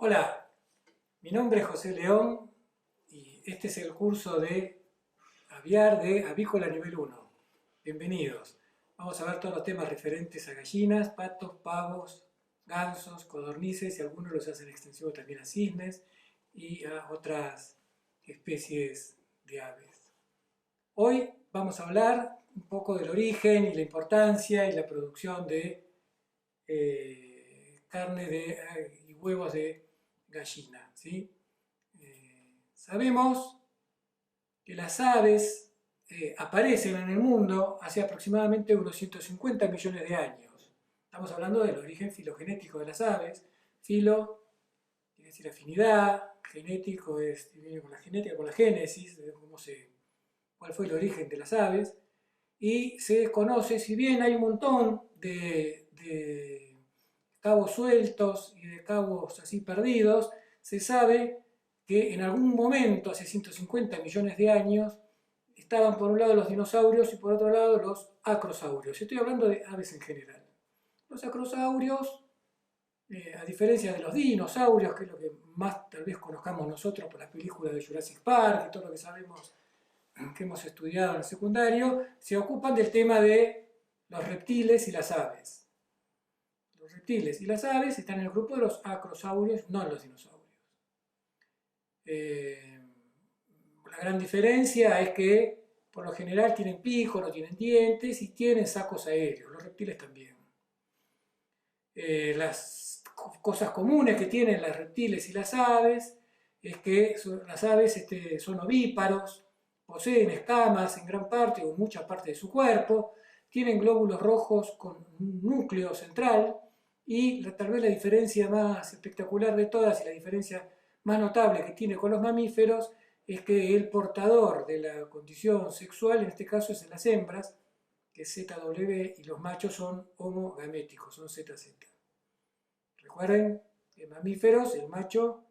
Hola, mi nombre es José León y este es el curso de aviar de Avícola nivel 1. Bienvenidos. Vamos a ver todos los temas referentes a gallinas, patos, pavos, gansos, codornices y algunos los hacen extensivo también a cisnes y a otras especies de aves. Hoy vamos a hablar un poco del origen y la importancia y la producción de carne y huevos de gallina. ¿Sí? Sabemos que las aves aparecen en el mundo hace aproximadamente unos 150 millones de años. Estamos hablando del origen filogenético de las aves. Filo quiere decir afinidad, genético viene con la genética, con la génesis, de cuál fue el origen de las aves. Y se conoce, si bien hay un montón de cabos sueltos y de cabos así perdidos, se sabe que en algún momento, hace 150 millones de años, estaban por un lado los dinosaurios y por otro lado los acrosaurios. Estoy hablando de aves en general. Los acrosaurios, a diferencia de los dinosaurios, que es lo que más tal vez conozcamos nosotros por las películas de Jurassic Park y todo lo que sabemos que hemos estudiado en el secundario, se ocupan del tema de los reptiles y las aves. Los reptiles y las aves están en el grupo de los acrosaurios, no en los dinosaurios. La gran diferencia es que por lo general tienen pico, no tienen dientes y tienen sacos aéreos, los reptiles también. Las cosas comunes que tienen los reptiles y las aves es que las aves son ovíparos, poseen escamas en gran parte o en mucha parte de su cuerpo, tienen glóbulos rojos con un núcleo central y tal vez la diferencia más espectacular de todas y la diferencia más notable que tiene con los mamíferos es que el portador de la condición sexual, en este caso es en las hembras, que es ZW, y los machos son homogaméticos, son ZZ. Recuerden, en mamíferos el macho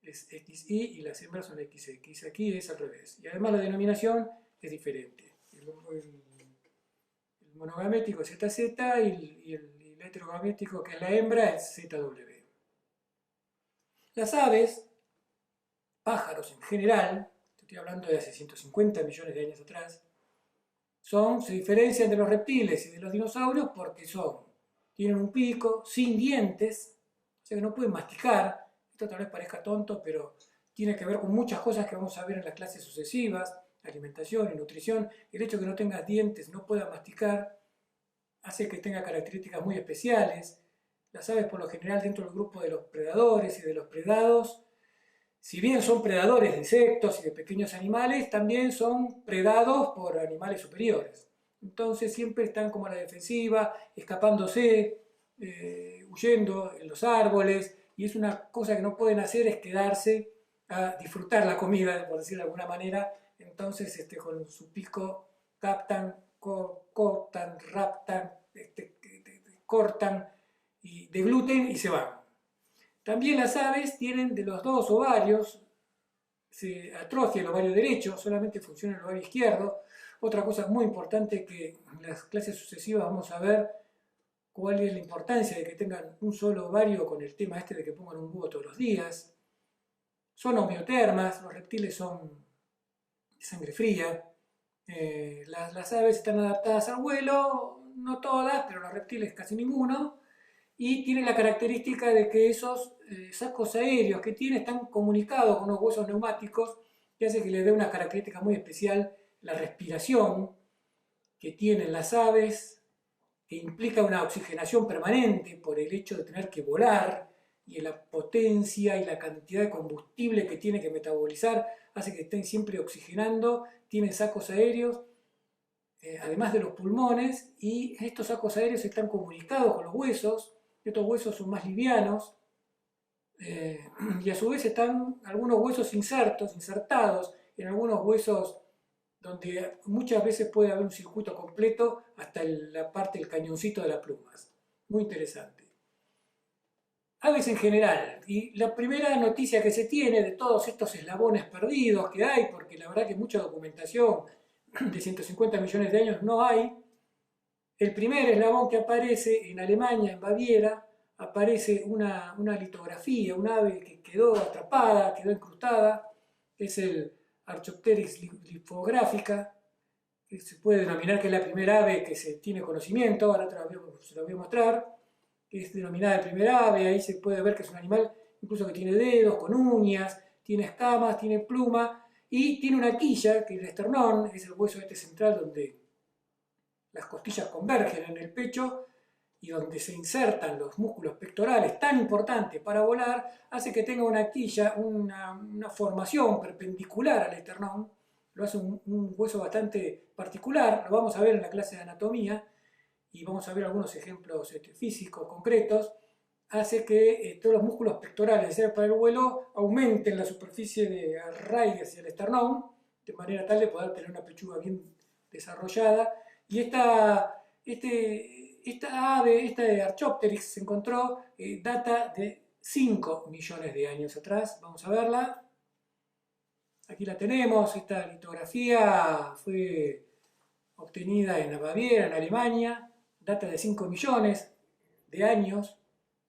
es XY y las hembras son XX. Aquí es al revés. Y además la denominación es diferente. El monogamético es ZZ y el heterogamético, que es la hembra, es ZW. Las aves, pájaros en general, estoy hablando de hace 150 millones de años atrás, se diferencian de los reptiles y de los dinosaurios porque tienen un pico sin dientes, o sea que no pueden masticar. Esto tal vez parezca tonto, pero tiene que ver con muchas cosas que vamos a ver en las clases sucesivas, alimentación y nutrición. El hecho de que no tenga dientes, no pueda masticar, hace que tenga características muy especiales. Las aves por lo general dentro del grupo de los predadores y de los predados, si bien son predadores de insectos y de pequeños animales, también son predados por animales superiores. Entonces siempre están como a la defensiva, escapándose, huyendo en los árboles, y es una cosa que no pueden hacer es quedarse a disfrutar la comida, por decirlo de alguna manera. Entonces con su pico captan, cortan, raptan, cortan y degluten y se van. También las aves tienen de los dos ovarios, se atrofia el ovario derecho, solamente funciona el ovario izquierdo. Otra cosa muy importante que en las clases sucesivas vamos a ver cuál es la importancia de que tengan un solo ovario con el tema de que pongan un huevo todos los días. Son homeotermas, los reptiles son de sangre fría. Las aves están adaptadas al vuelo, no todas, pero los reptiles casi ninguno. Y tiene la característica de que esos sacos aéreos que tiene están comunicados con unos huesos neumáticos que hace que le dé una característica muy especial, la respiración que tienen las aves, que implica una oxigenación permanente por el hecho de tener que volar y la potencia y la cantidad de combustible que tiene que metabolizar hace que estén siempre oxigenando, tienen sacos aéreos, además de los pulmones, y estos sacos aéreos están comunicados con los huesos. Estos huesos son más livianos y a su vez están algunos huesos insertados en algunos huesos donde muchas veces puede haber un circuito completo hasta la parte del cañoncito de las plumas. Muy interesante. Aves en general, y la primera noticia que se tiene de todos estos eslabones perdidos que hay, porque la verdad que mucha documentación de 150 millones de años no hay. El primer eslabón que aparece en Alemania, en Baviera, aparece una litografía, un ave que quedó atrapada, quedó incrustada, es el Archaeopteryx lithographica, que se puede denominar que es la primera ave que se tiene conocimiento, ahora se la voy a mostrar, que es denominada el primer ave, ahí se puede ver que es un animal incluso que tiene dedos, con uñas, tiene escamas, tiene pluma, y tiene una quilla, que es el esternón, es el hueso este central donde las costillas convergen en el pecho y donde se insertan los músculos pectorales, tan importante para volar, hace que tenga una quilla, una formación perpendicular al esternón, lo hace un hueso bastante particular, lo vamos a ver en la clase de anatomía y vamos a ver algunos ejemplos físicos concretos, hace que todos los músculos pectorales necesarios para el vuelo aumenten la superficie de arraigue hacia el esternón, de manera tal de poder tener una pechuga bien desarrollada. Y esta ave, esta de Archaeopteryx, se encontró, data de 5 millones de años atrás. Vamos a verla. Aquí la tenemos. Esta litografía fue obtenida en Baviera, en Alemania. Data de 5 millones de años.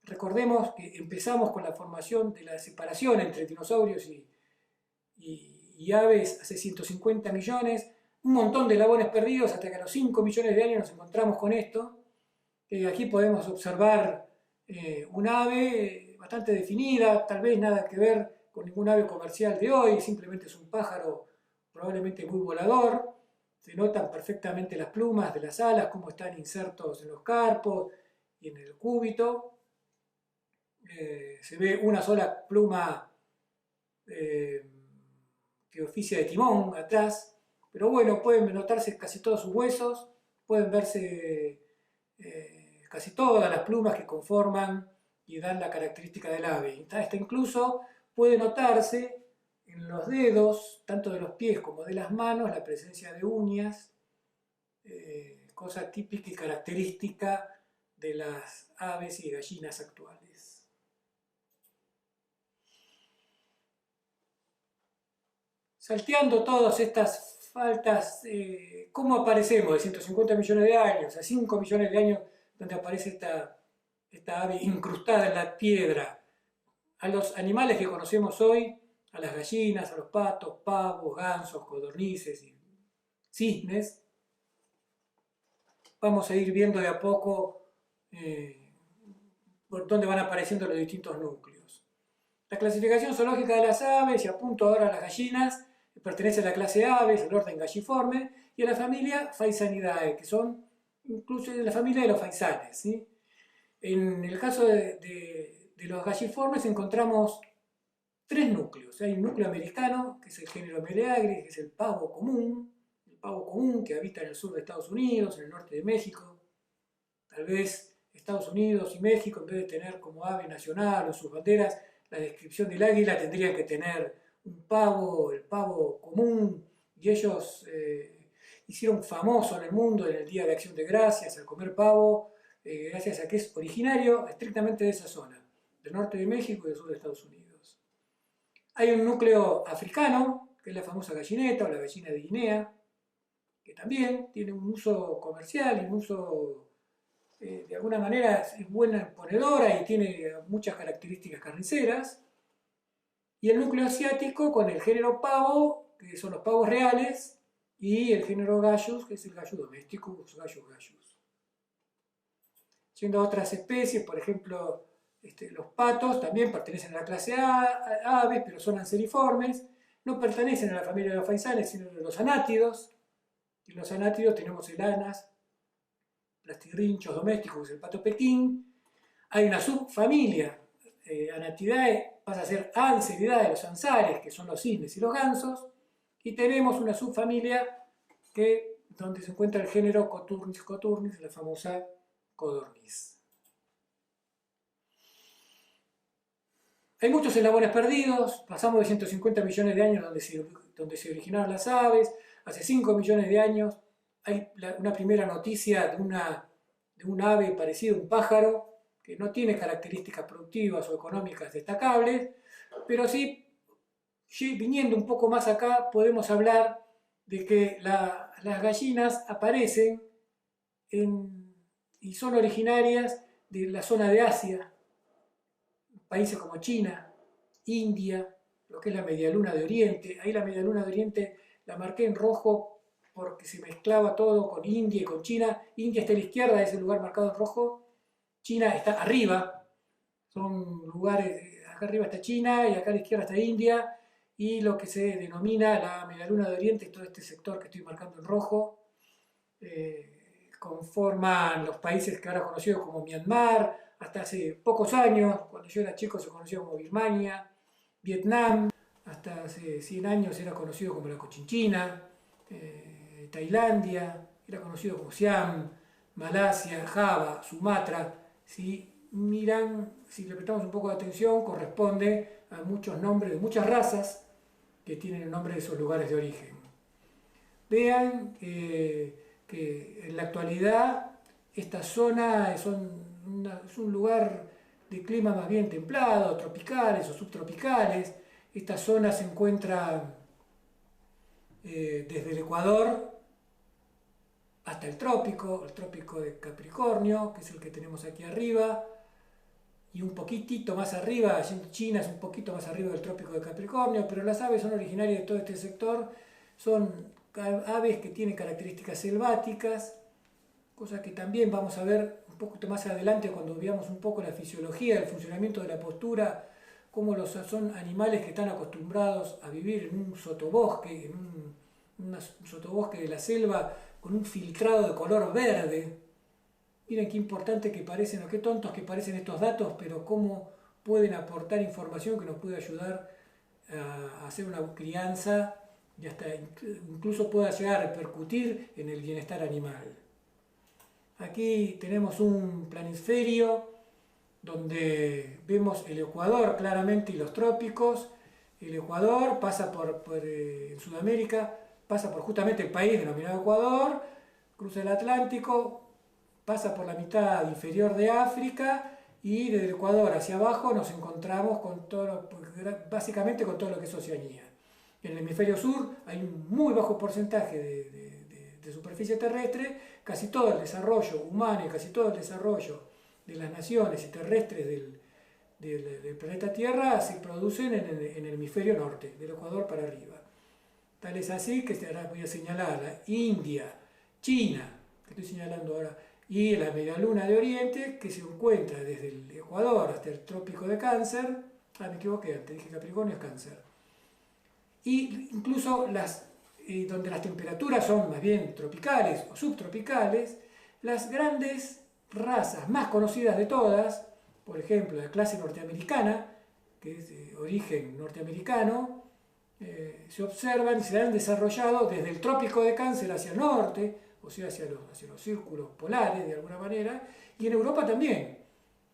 Recordemos que empezamos con la formación de la separación entre dinosaurios y aves hace 150 millones. Un montón de eslabones perdidos hasta que a los 5 millones de años nos encontramos con esto. Aquí podemos observar un ave bastante definida, tal vez nada que ver con ningún ave comercial de hoy, simplemente es un pájaro probablemente muy volador. Se notan perfectamente las plumas de las alas, cómo están insertos en los carpos y en el cúbito. Se ve una sola pluma que oficia de timón atrás, pero bueno, pueden notarse casi todos sus huesos, pueden verse casi todas las plumas que conforman y dan la característica del ave. Hasta incluso puede notarse en los dedos, tanto de los pies como de las manos, la presencia de uñas, cosa típica y característica de las aves y gallinas actuales. Salteando todas estas faltas, ¿cómo aparecemos de 150 millones de años a 5 millones de años donde aparece esta ave incrustada en la piedra? A los animales que conocemos hoy, a las gallinas, a los patos, pavos, gansos, codornices y cisnes, vamos a ir viendo de a poco por dónde van apareciendo los distintos núcleos. La clasificación zoológica de las aves, y apunto ahora a las gallinas, pertenece a la clase Aves, al orden Galliforme, y a la familia Faisanidae, que son incluso de la familia de los faisanes, ¿sí? En el caso de los galliformes encontramos 3 núcleos. Hay un núcleo americano, que es el género Meleagris, que es el pavo común que habita en el sur de Estados Unidos, en el norte de México. Tal vez Estados Unidos y México, en vez de tener como ave nacional o sus banderas la descripción del águila, tendrían que tener un pavo, el pavo común, y ellos hicieron famoso en el mundo en el Día de Acción de Gracias al comer pavo, gracias a que es originario estrictamente de esa zona, del norte de México y del sur de Estados Unidos. Hay un núcleo africano, que es la famosa gallineta o la gallina de Guinea, que también tiene un uso comercial y un uso, de alguna manera, es buena ponedora y tiene muchas características carniceras. Y el núcleo asiático con el género pavo, que son los pavos reales, y el género gallus, que es el gallo doméstico, gallus gallus. Siendo otras especies, por ejemplo, los patos también pertenecen a la clase aves, pero son anseriformes, no pertenecen a la familia de los faisanes, sino a los anátidos. Y en los anátidos tenemos elanas, plastigrinchos domésticos, que es el pato pequín. Hay una subfamilia, Anatidae, pasa a ser Anseridae, los ansares, que son los cisnes y los gansos. Y tenemos una subfamilia donde se encuentra el género Coturnis coturnis, la famosa codorniz. Hay muchos eslabones perdidos, pasamos de 150 millones de años donde se originaron las aves, hace 5 millones de años hay una primera noticia de un ave parecido a un pájaro, que no tiene características productivas o económicas destacables, pero sí, viniendo un poco más acá, podemos hablar de que las gallinas aparecen y son originarias de la zona de Asia, países como China, India, lo que es la medialuna de Oriente. Ahí la medialuna de Oriente la marqué en rojo porque se mezclaba todo con India y con China. India está a la izquierda, es el lugar marcado en rojo. China está arriba, son lugares, acá arriba está China y acá a la izquierda está India. Y lo que se denomina la medialuna de Oriente es todo este sector que estoy marcando en rojo. Conforman los países que ahora conocidos como Myanmar, hasta hace pocos años, cuando yo era chico se conocía como Birmania, Vietnam, hasta hace 100 años era conocido como la Cochinchina, Tailandia, era conocido como Siam, Malasia, Java, Sumatra. Si miran, si le prestamos un poco de atención, corresponde a muchos nombres de muchas razas que tienen el nombre de esos lugares de origen. Vean que en la actualidad esta zona es un lugar de clima más bien templado, tropicales o subtropicales. Esta zona se encuentra desde el Ecuador hasta el trópico de Capricornio, que es el que tenemos aquí arriba, y un poquitito más arriba, China es un poquito más arriba del trópico de Capricornio, pero las aves son originarias de todo este sector, son aves que tienen características selváticas, cosa que también vamos a ver un poquito más adelante cuando veamos un poco la fisiología, el funcionamiento de la postura, cómo son animales que están acostumbrados a vivir en un sotobosque, un sotobosque de la selva con un filtrado de color verde. Miren qué importante que parecen, o qué tontos que parecen estos datos, pero cómo pueden aportar información que nos puede ayudar a hacer una crianza y hasta incluso pueda llegar a repercutir en el bienestar animal. Aquí tenemos un planisferio donde vemos el Ecuador claramente y los trópicos. El Ecuador pasa en Sudamérica, pasa por justamente el país denominado Ecuador, cruza el Atlántico, pasa por la mitad inferior de África y desde el Ecuador hacia abajo nos encontramos con básicamente con todo lo que es Oceanía. En el hemisferio sur hay un muy bajo porcentaje de superficie terrestre, casi todo el desarrollo humano y casi todo el desarrollo de las naciones y terrestres del planeta Tierra se producen en el hemisferio norte, del Ecuador para arriba. Tal es así que ahora voy a señalar India, China, que estoy señalando ahora, y la medialuna de Oriente, que se encuentra desde el Ecuador hasta el trópico de Cáncer. Me equivoqué, antes dije Capricornio, es Cáncer. Y incluso donde las temperaturas son más bien tropicales o subtropicales, las grandes razas más conocidas de todas, por ejemplo la clase norteamericana, que es de origen norteamericano, se observan y se han desarrollado desde el trópico de Cáncer hacia el norte, o sea, hacia los círculos polares de alguna manera, y en Europa también,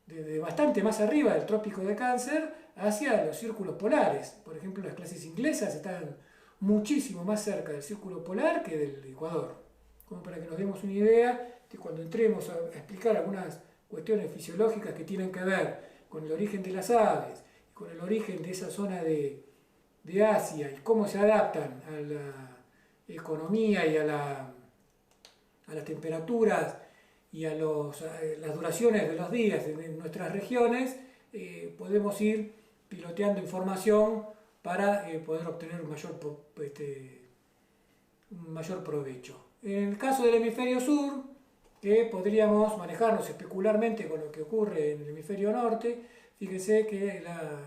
desde bastante más arriba del trópico de Cáncer hacia los círculos polares. Por ejemplo, las clases inglesas están muchísimo más cerca del círculo polar que del Ecuador. Como para que nos demos una idea de cuando entremos a explicar algunas cuestiones fisiológicas que tienen que ver con el origen de las aves, con el origen de esa zona de Asia y cómo se adaptan a la economía y a las temperaturas y a las duraciones de los días en nuestras regiones, podemos ir piloteando información para poder obtener un mayor provecho. En el caso del hemisferio sur, podríamos manejarnos especularmente con lo que ocurre en el hemisferio norte. Fíjense que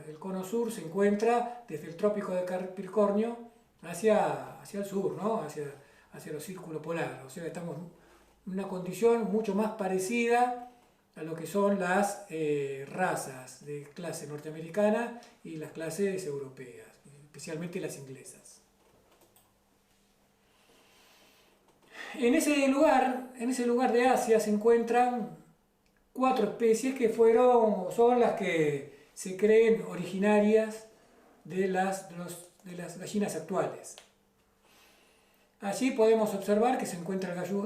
el cono sur se encuentra desde el trópico de Capricornio hacia el sur, ¿no? hacia los círculos polares. O sea, estamos en una condición mucho más parecida a lo que son las razas de clase norteamericana y las clases europeas, especialmente las inglesas. En ese lugar de Asia se encuentran 4 especies que son las que se creen originarias de las gallinas actuales. Allí podemos observar que se encuentra el gallo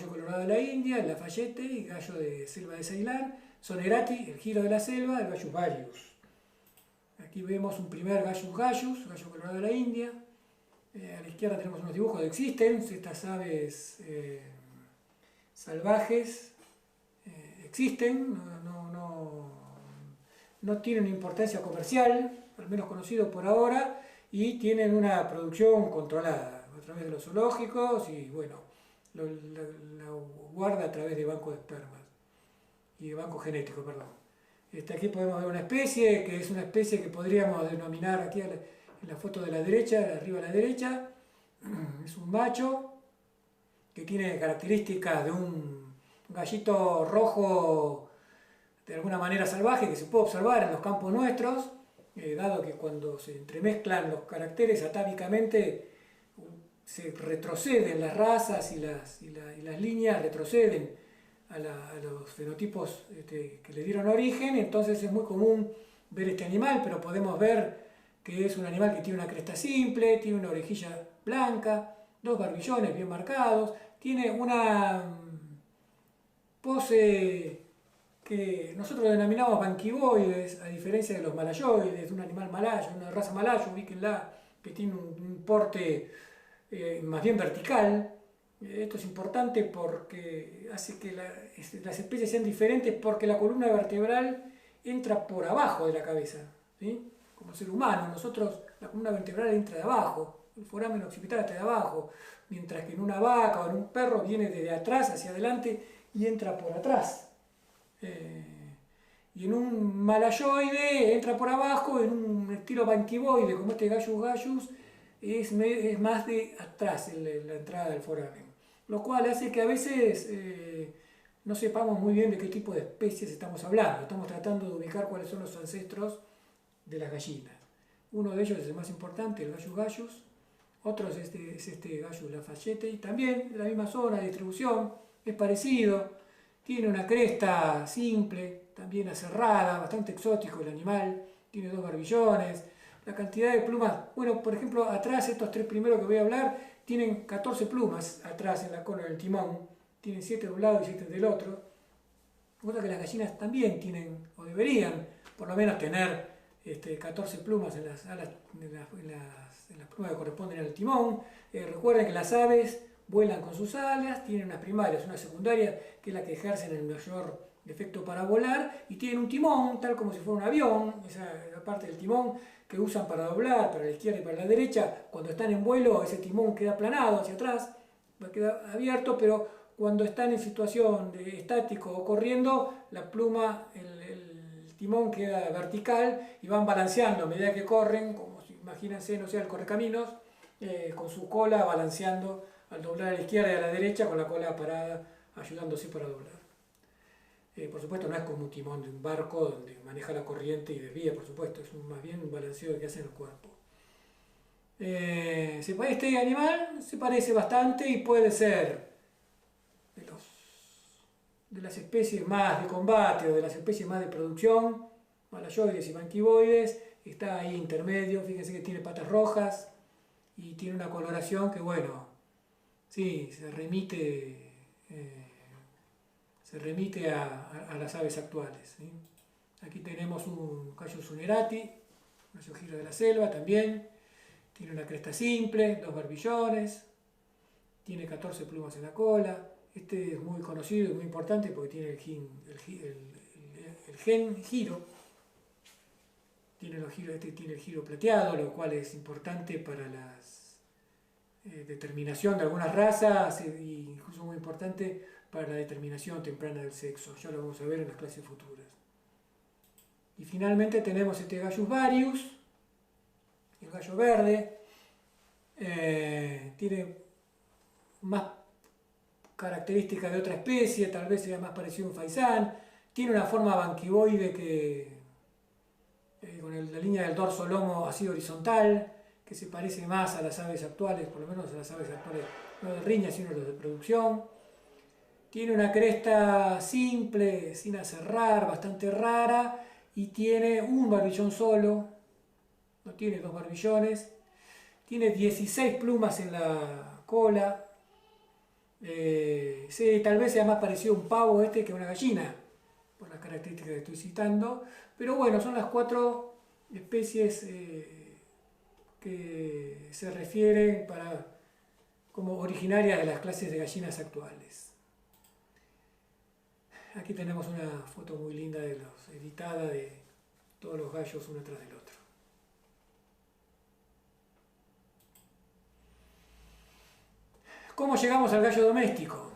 colorado de la India, el Lafayette y gallo de selva de Ceilán, Sonerati, el giro de la selva, el Gallus varius. Aquí vemos un primer gallo colorado de la India. A la izquierda tenemos unos dibujos de estas aves salvajes existen, no tienen importancia comercial, al menos conocido por ahora, y tienen una producción controlada a través de los zoológicos y bueno, la guarda a través de bancos de espermas y de bancos genéticos, perdón. Aquí podemos ver una especie que es una especie que podríamos denominar aquí en la foto de la derecha, de arriba a la derecha, es un macho que tiene características de un gallito rojo de alguna manera salvaje que se puede observar en los campos nuestros, dado que cuando se entremezclan los caracteres atávicamente se retroceden las razas y las líneas retroceden a los fenotipos que le dieron origen, entonces es muy común ver este animal, pero podemos ver que es un animal que tiene una cresta simple, tiene una orejilla blanca, dos barbillones bien marcados, tiene una pose que nosotros denominamos banquivoides, a diferencia de los malayoides, de un animal malayo, una raza malayo, ubíquenla, que tiene un porte más bien vertical. Esto es importante porque hace que las especies sean diferentes porque la columna vertebral entra por abajo de la cabeza, ¿sí? Como ser humano, nosotros la columna vertebral entra de abajo, el foramen occipital está de abajo, mientras que en una vaca o en un perro viene desde atrás hacia adelante y entra por atrás. Y en un malayoide entra por abajo, en un estilo banquivoide como este Gallus gallus es más de atrás la entrada del foramen, lo cual hace que a veces no sepamos muy bien de qué tipo de especies estamos hablando. Estamos tratando de ubicar cuáles son los ancestros de las gallinas. Uno de ellos es el más importante, el Gallus gallus, otro es este Gallus lafayette, y también de la misma zona de distribución, es parecido. Tiene una cresta simple, también aserrada, bastante exótico el animal, tiene dos barbillones, la cantidad de plumas, bueno, por ejemplo, atrás estos tres primeros que voy a hablar tienen 14 plumas atrás en la cola del timón, tienen 7 de un lado y 7 del otro. Recuerda que las gallinas también tienen, o deberían, por lo menos tener 14 plumas en las alas, en las plumas que corresponden al timón. Recuerden que las aves vuelan con sus alas, tienen unas primarias, una secundaria, que es la que ejercen el mayor efecto para volar, y tienen un timón, tal como si fuera un avión, esa es la parte del timón que usan para doblar, para la izquierda y para la derecha. Cuando están en vuelo, ese timón queda aplanado hacia atrás, queda abierto, pero cuando están en situación de estático o corriendo, la pluma, el timón queda vertical y van balanceando a medida que corren, como si, imagínense, no sé, el correcaminos, con su cola balanceando al doblar a la izquierda y a la derecha, con la cola parada ayudándose para doblar. Por supuesto no es como un timón de un barco donde maneja la corriente y desvía, por supuesto, es más bien un balanceo que hace en el cuerpo. Este animal se parece bastante y puede ser de las especies más de combate o de las especies más de producción, malayoides y banquivoides, está ahí intermedio. Fíjense que tiene patas rojas y tiene una coloración que, bueno, sí, se remite a las aves actuales, ¿sí? Aquí tenemos un Gallus unerati, un giro de la selva también, tiene una cresta simple, dos barbillones, tiene 14 plumas en la cola. Este es muy conocido y muy importante porque tiene el gen giro, tiene el giro plateado, lo cual es importante para la determinación de algunas razas e incluso muy importante para la determinación temprana del sexo. Ya lo vamos a ver en las clases futuras. Y finalmente tenemos este Gallus varius, el gallo verde. Tiene más características de otra especie, tal vez sea más parecido a un faisán. Tiene una forma banquivoide que con la línea del dorso lomo así horizontal, que se parece más a las aves actuales, por lo menos a las aves actuales, no de riña, sino de producción. Tiene una cresta simple, sin aserrar, bastante rara, y tiene un barbillón solo, no tiene dos barbillones. Tiene 16 plumas en la cola. Sí, tal vez sea más parecido a un pavo que a una gallina, por las características que estoy citando. Pero bueno, son las 4 especies que se refieren como originarias de las clases de gallinas actuales. Aquí tenemos una foto muy linda editada de todos los gallos uno tras del otro. ¿Cómo llegamos al gallo doméstico?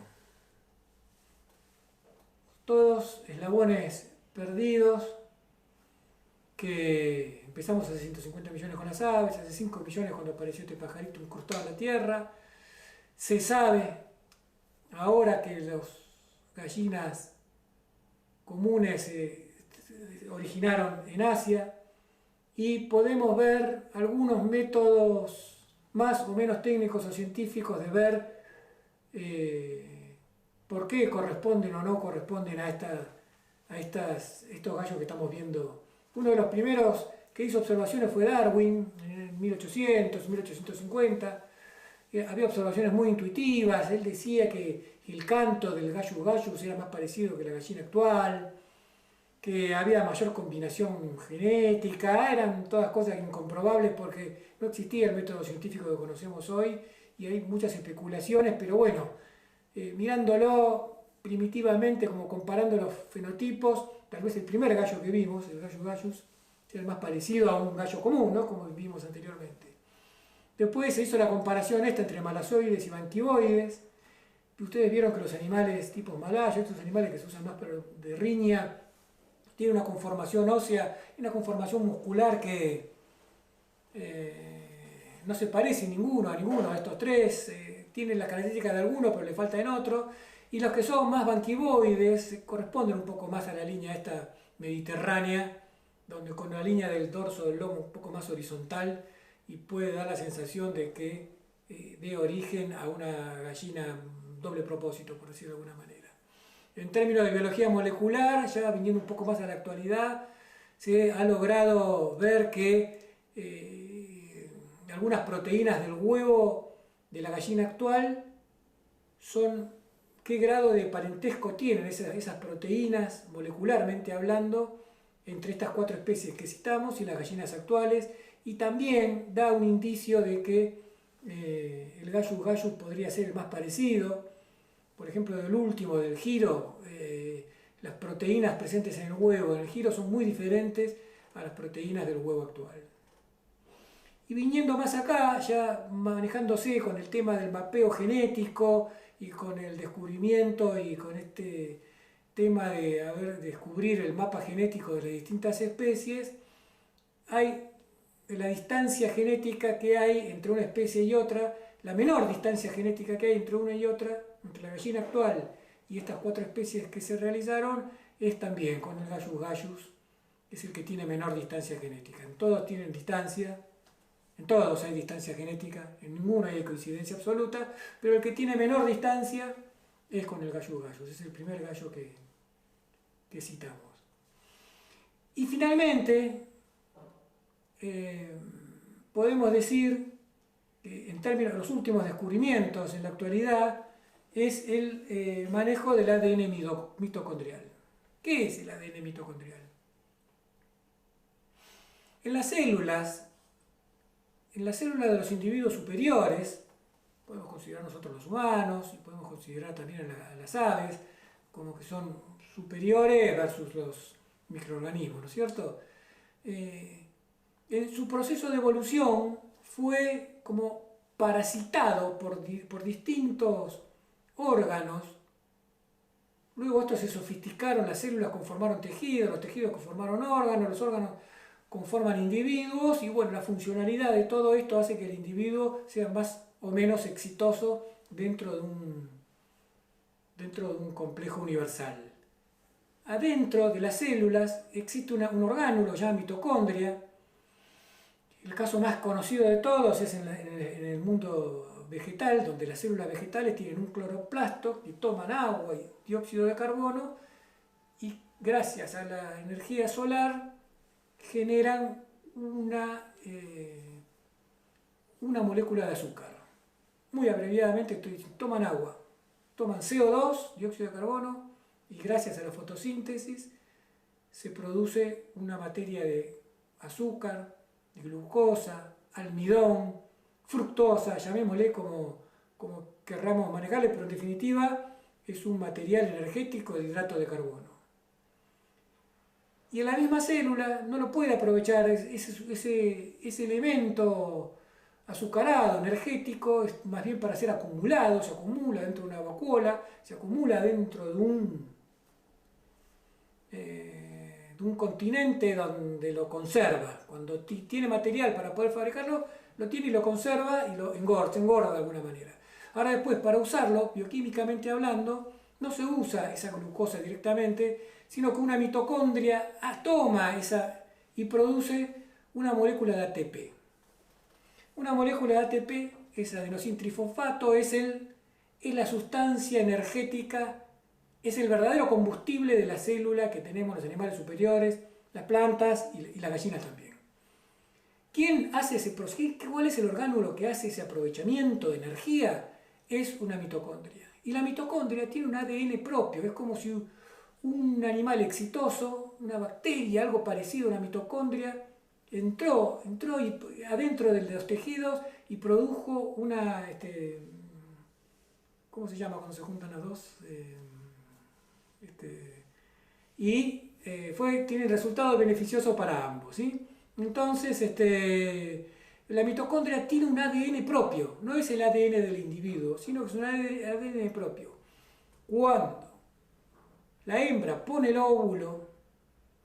Todos eslabones perdidos, que empezamos hace 150 millones con las aves, hace 5 millones cuando apareció este pajarito incrustado en la tierra. Se sabe ahora que las gallinas comunes se originaron en Asia, y podemos ver algunos métodos más o menos técnicos o científicos de ver por qué corresponden o no corresponden a estos gallos que estamos viendo. Uno de los primeros que hizo observaciones fue Darwin, en 1800, 1850. Había observaciones muy intuitivas. Él decía que el canto del gallus gallus era más parecido que la gallina actual, que había mayor combinación genética. Eran todas cosas incomprobables porque no existía el método científico que conocemos hoy, y hay muchas especulaciones, pero bueno, mirándolo primitivamente, como comparando los fenotipos, tal vez el primer gallo que vimos, el gallus gallus, sea el más parecido a un gallo común, ¿no? Como vimos anteriormente. Después se hizo la comparación esta entre malazoides y banquivoides. Ustedes vieron que los animales tipo malayo, estos animales que se usan más de riña, tienen una conformación ósea y una conformación muscular que no se parece a ninguno de estos tres. Tienen las características de alguno, pero le falta en otro. Y los que son más banquivoides corresponden un poco más a la línea esta mediterránea, donde con la línea del dorso del lomo un poco más horizontal, y puede dar la sensación de que dé origen a una gallina doble propósito, por decirlo de alguna manera. En términos de biología molecular, ya viniendo un poco más a la actualidad, se ha logrado ver que algunas proteínas del huevo de la gallina actual son qué grado de parentesco tienen esas proteínas, molecularmente hablando, entre estas 4 especies que citamos y las gallinas actuales, y también da un indicio de que el gallus gallus podría ser el más parecido. Por ejemplo, del último, del giro, las proteínas presentes en el huevo del giro son muy diferentes a las proteínas del huevo actual. Y viniendo más acá, ya manejándose con el tema del mapeo genético y con el descubrimiento y con este tema de descubrir el mapa genético de las distintas especies, hay la distancia genética que hay entre una especie y otra, la menor distancia genética que hay entre una y otra, entre la gallina actual y estas 4 especies que se realizaron, es también con el gallus gallus, que es el que tiene menor distancia genética. En todos tienen distancia, en todos hay distancia genética, en ninguno hay coincidencia absoluta, pero el que tiene menor distancia es con el gallus gallus, es el primer gallo que citamos. Y finalmente, podemos decir que en términos de los últimos descubrimientos en la actualidad es el manejo del ADN mitocondrial. ¿Qué es el ADN mitocondrial? En las células de los individuos superiores, podemos considerar nosotros los humanos y podemos considerar también a las aves como que son superiores versus los microorganismos, ¿no es cierto? En su proceso de evolución fue como parasitado por distintos órganos. Luego estos se sofisticaron, las células conformaron tejidos, los tejidos conformaron órganos, los órganos conforman individuos, y bueno, la funcionalidad de todo esto hace que el individuo sea más o menos exitoso dentro de un complejo universal. Adentro de las células existe un orgánulo llamado mitocondria. El caso más conocido de todos es en el mundo vegetal, donde las células vegetales tienen un cloroplasto y toman agua y dióxido de carbono, y gracias a la energía solar generan una molécula de azúcar. Muy abreviadamente estoy diciendo, toman agua, toman CO2, dióxido de carbono, y gracias a la fotosíntesis se produce una materia de azúcar, de glucosa, almidón, fructosa, llamémosle como querramos manejarle, pero en definitiva es un material energético de hidrato de carbono. Y en la misma célula no lo puede aprovechar ese elemento azucarado, energético, es más bien para ser acumulado, se acumula dentro de una vacuola, se acumula dentro de un continente donde lo conserva. Cuando tiene material para poder fabricarlo, lo tiene y lo conserva y lo engorda, se engorda de alguna manera. Ahora después, para usarlo, bioquímicamente hablando, no se usa esa glucosa directamente, sino que una mitocondria toma esa y produce una molécula de ATP. Una molécula de ATP, es adenosintrifosfato, es la sustancia energética, es el verdadero combustible de la célula que tenemos los animales superiores, las plantas y las gallinas también. ¿Quién hace ese proceso? ¿Cuál es el orgánulo que hace ese aprovechamiento de energía? Es una mitocondria. Y la mitocondria tiene un ADN propio, es como si un animal exitoso, una bacteria, algo parecido a una mitocondria, entró adentro de los tejidos y produjo una, ¿cómo se llama cuando se juntan las dos? Tiene resultado beneficioso para ambos, ¿sí? Entonces, la mitocondria tiene un ADN propio, no es el ADN del individuo, sino que es un ADN propio. Cuando la hembra pone el óvulo,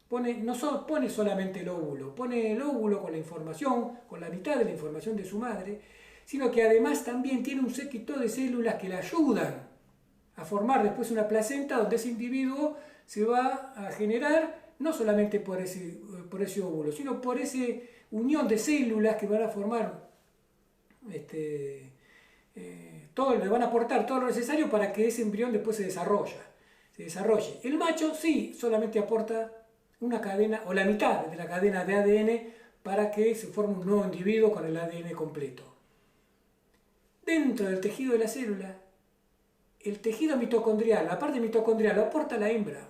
no pone solamente el óvulo, pone el óvulo con la información, con la mitad de la información de su madre, sino que además también tiene un séquito de células que le ayudan a formar después una placenta donde ese individuo se va a generar no solamente por ese óvulo, sino por esa unión de células que van a formar, le van a aportar todo lo necesario para que ese embrión después se desarrolle. El macho sí, solamente aporta una cadena o la mitad de la cadena de ADN para que se forme un nuevo individuo con el ADN completo. Dentro del tejido de la célula, el tejido mitocondrial, la parte mitocondrial, lo aporta la hembra.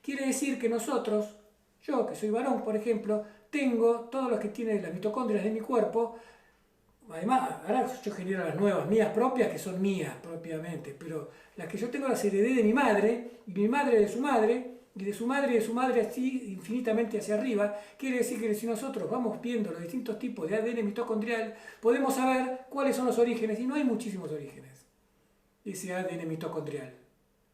Quiere decir que nosotros, yo que soy varón, por ejemplo, tengo todos los que tienen las mitocondrias de mi cuerpo. Además, ahora yo genero las nuevas, mías propias, que son mías propiamente, pero las que yo tengo las heredé de mi madre, y mi madre de su madre, y de su madre y de su madre así infinitamente hacia arriba. Quiere decir que si nosotros vamos viendo los distintos tipos de ADN mitocondrial, podemos saber cuáles son los orígenes, y no hay muchísimos orígenes de ese ADN mitocondrial.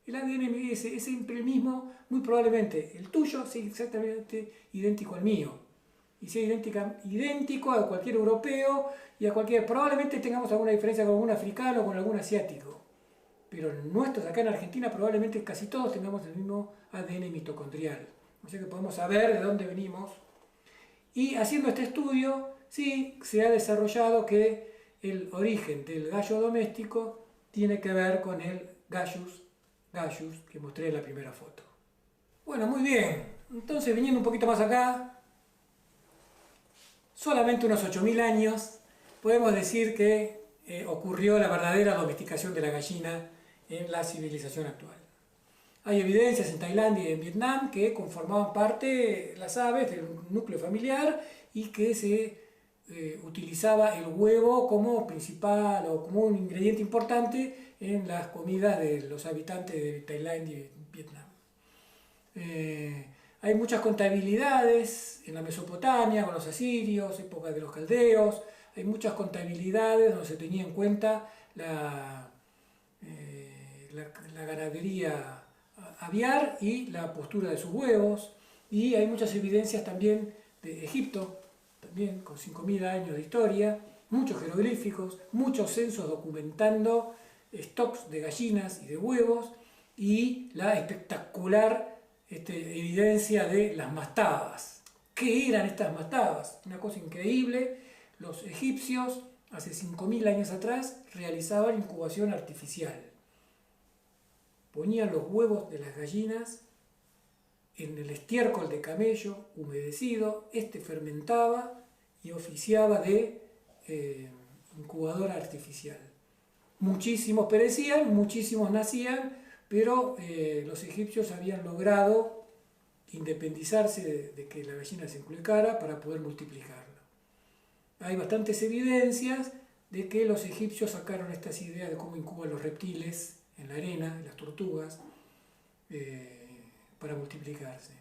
El ADN es siempre el mismo, muy probablemente el tuyo sea exactamente idéntico al mío, y sea idéntico a cualquier europeo y a cualquier. Probablemente tengamos alguna diferencia con algún africano o con algún asiático, pero nuestros acá en Argentina probablemente casi todos tengamos el mismo ADN mitocondrial. O sea que podemos saber de dónde venimos. Y haciendo este estudio, sí se ha desarrollado que el origen del gallo doméstico tiene que ver con el Gallus que mostré en la primera foto. Bueno, muy bien. Entonces, viniendo un poquito más acá, solamente unos 8.000 años, podemos decir que ocurrió la verdadera domesticación de la gallina en la civilización actual. Hay evidencias en Tailandia y en Vietnam que conformaban parte las aves del núcleo familiar y que se utilizaba el huevo como principal o como un ingrediente importante en las comidas de los habitantes de Tailandia y Vietnam. Hay muchas contabilidades en la Mesopotamia, con los asirios, época de los caldeos. Hay muchas contabilidades donde se tenía en cuenta la ganadería aviar y la postura de sus huevos. Y hay muchas evidencias también de Egipto, también con 5.000 años de historia, muchos jeroglíficos, muchos censos documentando stocks de gallinas y de huevos, y la espectacular evidencia de las mastabas. ¿Qué eran estas mastabas? Una cosa increíble. Los egipcios, hace 5.000 años atrás, realizaban incubación artificial. Ponían los huevos de las gallinas en el estiércol de camello humedecido, fermentaba y oficiaba de incubadora artificial. Muchísimos perecían, muchísimos nacían, pero los egipcios habían logrado independizarse de que la gallina se incucara para poder multiplicarla. Hay bastantes evidencias de que los egipcios sacaron estas ideas de cómo incuban los reptiles en la arena, las tortugas, para multiplicarse.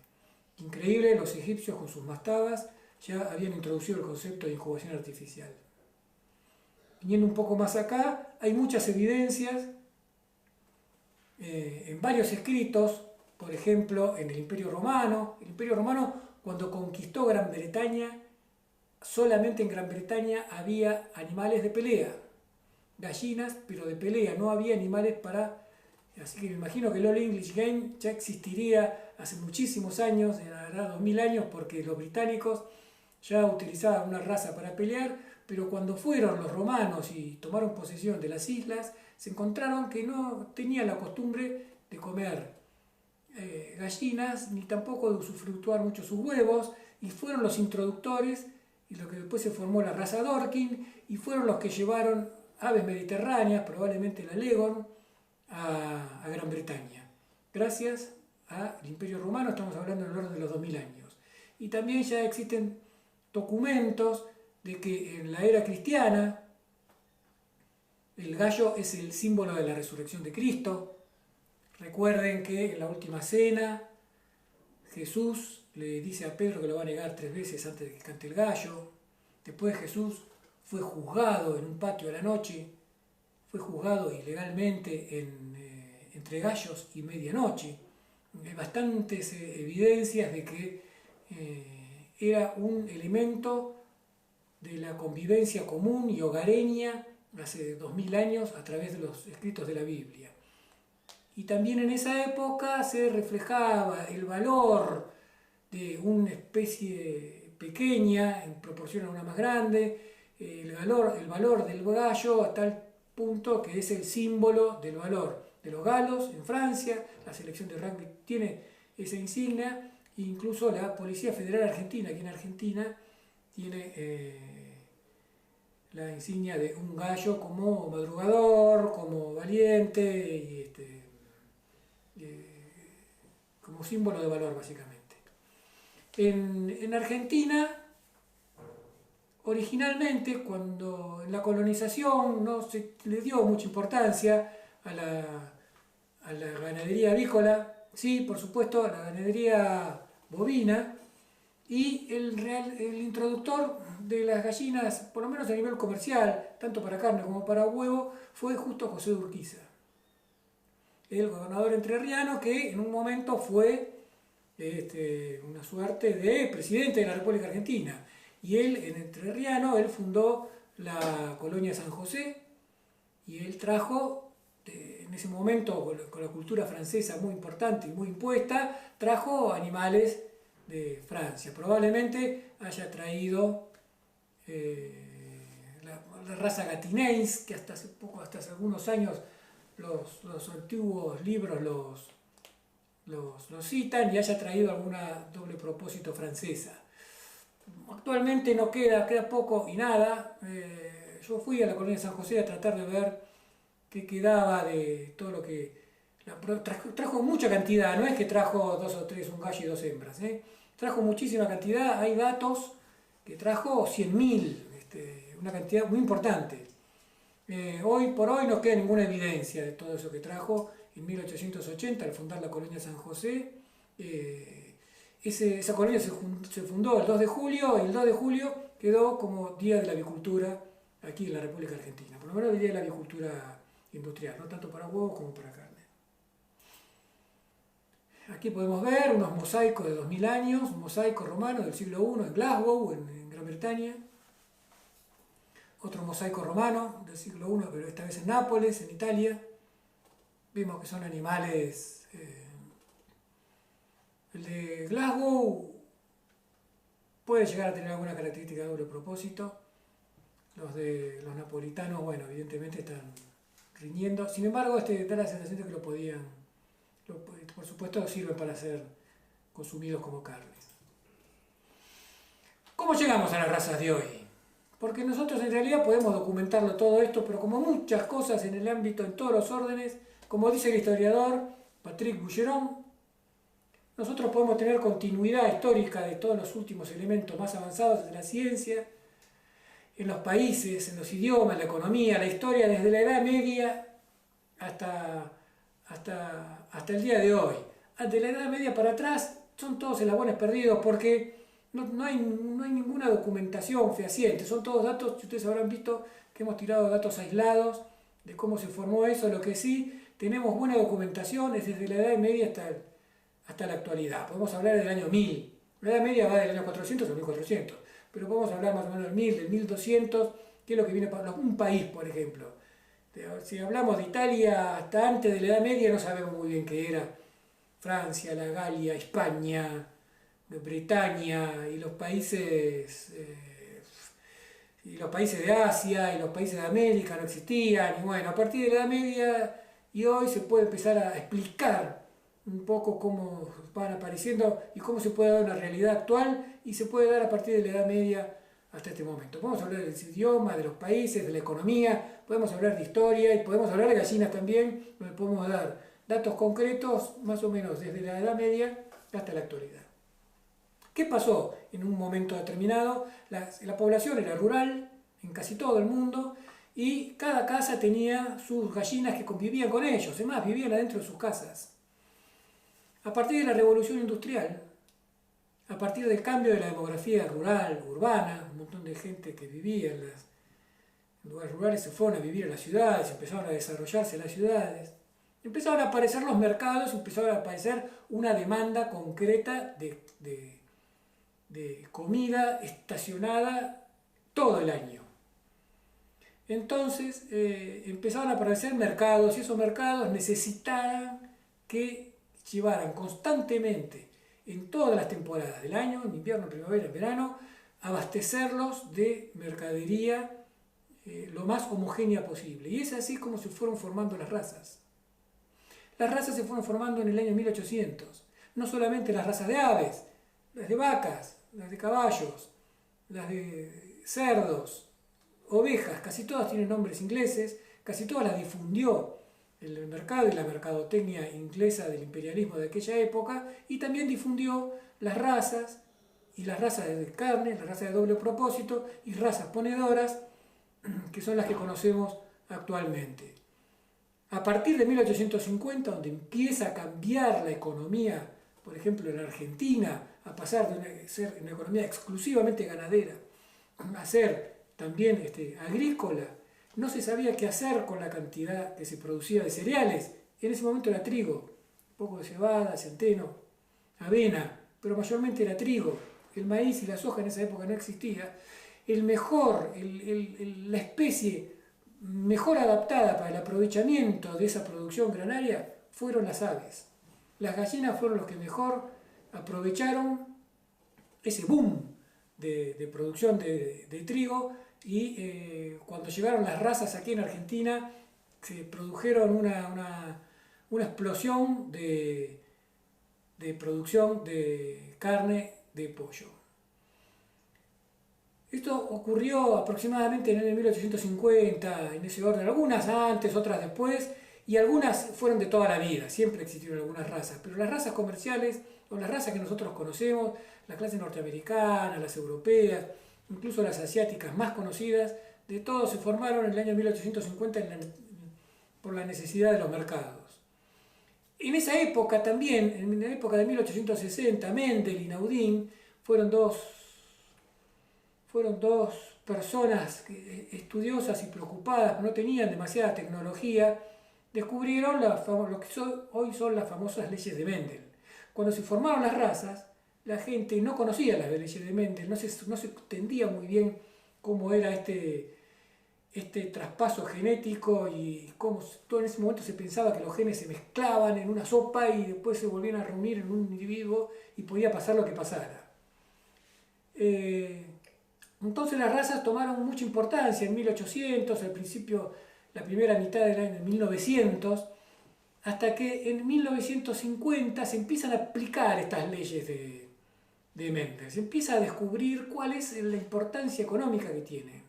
Increíble, los egipcios con sus mastabas ya habían introducido el concepto de incubación artificial. Viniendo un poco más acá, hay muchas evidencias en varios escritos, por ejemplo, en el Imperio Romano. El Imperio Romano, cuando conquistó Gran Bretaña, solamente en Gran Bretaña había animales de pelea, gallinas, pero de pelea, no había animales para... Así que me imagino que el Old English Game ya existiría hace muchísimos años, hará 2000 años, porque los británicos ya utilizaban una raza para pelear, pero cuando fueron los romanos y tomaron posesión de las islas, se encontraron que no tenían la costumbre de comer gallinas, ni tampoco de usufructuar mucho sus huevos, y fueron los introductores, y lo que después se formó la raza Dorking, y fueron los que llevaron aves mediterráneas, probablemente la Leghorn, a Gran Bretaña. Gracias al Imperio Romano, estamos hablando en el orden de los 2000 años. Y también ya existen documentos de que en la era cristiana el gallo es el símbolo de la resurrección de Cristo. Recuerden que en la última cena Jesús le dice a Pedro que lo va a negar 3 veces antes de que cante el gallo. Después Jesús fue juzgado en un patio a la noche, fue juzgado ilegalmente entre gallos y medianoche. Hay bastantes evidencias de que era un elemento de la convivencia común y hogareña hace 2000 años a través de los escritos de la Biblia. Y también en esa época se reflejaba el valor de una especie pequeña en proporción a una más grande, el valor del gallo a tal punto que es el símbolo del valor de los galos en Francia. La selección de rugby tiene esa insignia, e incluso la Policía Federal Argentina, aquí en Argentina, tiene la insignia de un gallo como madrugador, como valiente y como símbolo de valor, básicamente. En Argentina, originalmente, cuando en la colonización no se le dio mucha importancia a la ganadería avícola, sí, por supuesto, a la ganadería bovina, y el introductor de las gallinas, por lo menos a nivel comercial, tanto para carne como para huevo, fue justo José de Urquiza, el gobernador entrerriano que en un momento fue una suerte de presidente de la República Argentina. Y él, en entrerriano, él fundó la colonia San José, y él trajo, en ese momento, con la cultura francesa muy importante y muy impuesta, trajo animales de Francia. Probablemente haya traído la raza Gâtinais, que hasta hace algunos años los antiguos libros los citan, y haya traído alguna doble propósito francesa. Actualmente no queda poco y nada. Yo fui a la colonia de San José a tratar de ver qué quedaba de todo lo que... Trajo mucha cantidad, no es que trajo 2 o 3, un gallo y 2 hembras. Trajo muchísima cantidad, hay datos que trajo 100.000, una cantidad muy importante. Hoy por hoy no queda ninguna evidencia de todo eso que trajo en 1880 al fundar la colonia San José. Esa colonia se fundó el 2 de julio, y el 2 de julio quedó como Día de la Avicultura aquí en la República Argentina, por lo menos el Día de la Avicultura industrial, no tanto para huevos como para carne. Aquí podemos ver unos mosaicos de 2000 años, un mosaico romano del siglo I en Glasgow, en Gran Bretaña. Otro mosaico romano del siglo I, pero esta vez en Nápoles, en Italia. Vemos que son animales... el de Glasgow puede llegar a tener alguna característica de doble propósito. Los de los napolitanos, bueno, evidentemente están riñendo. Sin embargo, da la sensación de que por supuesto, sirven para ser consumidos como carnes. ¿Cómo llegamos a las razas de hoy? Porque nosotros en realidad podemos documentarlo todo esto, pero como muchas cosas en el ámbito, en todos los órdenes, como dice el historiador Patrick Boucheron, nosotros podemos tener continuidad histórica de todos los últimos elementos más avanzados de la ciencia, en los países, en los idiomas, la economía, la historia, desde la Edad Media hasta el día de hoy. De la Edad Media para atrás son todos eslabones perdidos porque no hay ninguna documentación fehaciente, son todos datos, ustedes habrán visto que hemos tirado datos aislados de cómo se formó eso. Lo que sí tenemos buena documentación es desde la Edad Media hasta la actualidad. Podemos hablar del año 1000, la Edad Media va del año 400 al 1400, pero podemos hablar más o menos del 1000, del 1200, que es lo que viene para un país, por ejemplo. Si hablamos de Italia, hasta antes de la Edad Media no sabemos muy bien qué era Francia, la Galia, España, Bretaña y los países de Asia y los países de América no existían. Y bueno, a partir de la Edad Media y hoy se puede empezar a explicar un poco cómo van apareciendo y cómo se puede dar una realidad actual, y se puede dar a partir de la Edad Media hasta este momento. Podemos hablar del idioma, de los países, de la economía, podemos hablar de historia y podemos hablar de gallinas también, donde podemos dar datos concretos más o menos desde la Edad Media hasta la actualidad. ¿Qué pasó en un momento determinado? La población era rural en casi todo el mundo y cada casa tenía sus gallinas que convivían con ellos, además vivían adentro de sus casas. A partir de la revolución industrial, a partir del cambio de la demografía rural, urbana, un montón de gente que vivía en los lugares rurales se fueron a vivir en las ciudades, empezaron a desarrollarse las ciudades, empezaron a aparecer los mercados, empezaron a aparecer una demanda concreta de comida estacionada todo el año. Entonces empezaron a aparecer mercados y esos mercados necesitaban que llevaran constantemente en todas las temporadas del año, en invierno, en primavera, en verano, abastecerlos de mercadería lo más homogénea posible. Y es así como se fueron formando las razas. Las razas se fueron formando en el año 1800. No solamente las razas de aves, las de vacas, las de caballos, las de cerdos, ovejas, casi todas tienen nombres ingleses, casi todas las difundió el mercado y la mercadotecnia inglesa del imperialismo de aquella época, y también difundió las razas, y las razas de carne, las razas de doble propósito y razas ponedoras, que son las que conocemos actualmente. A partir de 1850, donde empieza a cambiar la economía, por ejemplo en Argentina, a pasar de ser una economía exclusivamente ganadera a ser también agrícola, no se sabía qué hacer con la cantidad que se producía de cereales. En ese momento era trigo, un poco de cebada, centeno, avena, pero mayormente era trigo. El maíz y la soja en esa época no existía. La especie mejor adaptada para el aprovechamiento de esa producción granaria fueron las aves. Las gallinas fueron los que mejor aprovecharon ese boom de producción de trigo, y cuando llegaron las razas aquí en Argentina se produjeron una explosión de producción de carne de pollo. Esto ocurrió aproximadamente en el 1850, en ese orden, algunas antes, otras después, y algunas fueron de toda la vida, siempre existieron algunas razas, pero las razas comerciales, o las razas que nosotros conocemos, las clases norteamericanas, las europeas, incluso las asiáticas más conocidas, de todos se formaron en el año 1850 por la necesidad de los mercados. En esa época también, en la época de 1860, Mendel y Naudin fueron dos personas estudiosas y preocupadas, no tenían demasiada tecnología, descubrieron lo que hoy son las famosas leyes de Mendel. Cuando se formaron las razas, la gente no conocía las leyes de Mendel, no se entendía muy bien cómo era este traspaso genético y cómo todo en ese momento se pensaba que los genes se mezclaban en una sopa y después se volvían a reunir en un individuo y podía pasar lo que pasara. Entonces las razas tomaron mucha importancia en 1800, al principio, la primera mitad del año 1900, hasta que en 1950 se empiezan a aplicar estas leyes de Mendel. Se empieza a descubrir cuál es la importancia económica que tienen.